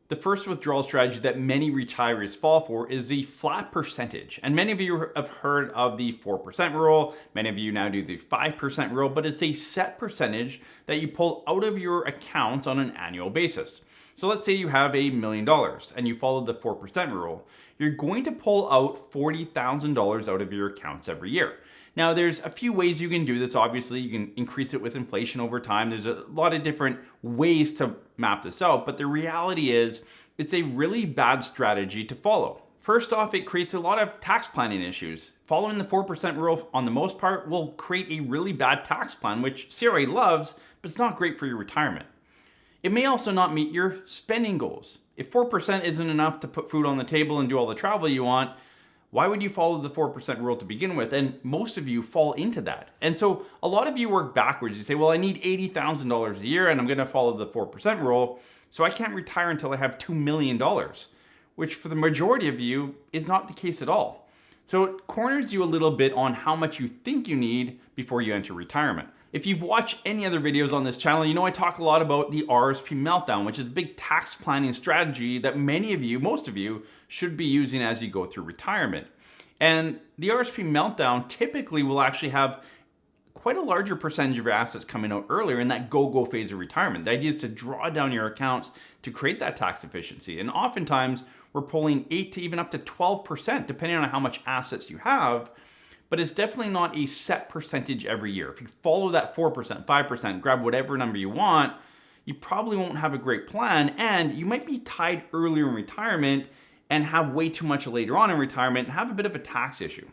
The first withdrawal strategy that many retirees fall for is the flat percentage. And many of you have heard of the 4% rule. Many of you now do the 5% rule, but it's a set percentage that you pull out of your accounts on an annual basis. So let's say you have $1 million and you follow the 4% rule. You're going to pull out $40,000 out of your accounts every year. Now, there's a few ways you can do this. Obviously, you can increase it with inflation over time. There's a lot of different ways to map this out, but the reality is it's a really bad strategy to follow. First off, it creates a lot of tax planning issues. Following the 4% rule on the most part will create a really bad tax plan, which CRA loves, but it's not great for your retirement. It may also not meet your spending goals. If 4% isn't enough to put food on the table and do all the travel you want, why would you follow the 4% rule to begin with? And most of you fall into that. And so a lot of you work backwards. You say, well, I need $80,000 a year and I'm going to follow the 4% rule. So I can't retire until I have $2 million, which for the majority of you is not the case at all. So it corners you a little bit on how much you think you need before you enter retirement. If you've watched any other videos on this channel, you know I talk a lot about the RSP meltdown, which is a big tax planning strategy that many of you, most of you, should be using as you go through retirement. And the RSP meltdown typically will actually have quite a larger percentage of your assets coming out earlier in that go-go phase of retirement. The idea is to draw down your accounts to create that tax efficiency. And oftentimes we're pulling 8 to even up to 12%, depending on how much assets you have. But it's definitely not a set percentage every year. If you follow that 4%, 5%, grab whatever number you want, you probably won't have a great plan, and you might be tied earlier in retirement and have way too much later on in retirement and have a bit of a tax issue.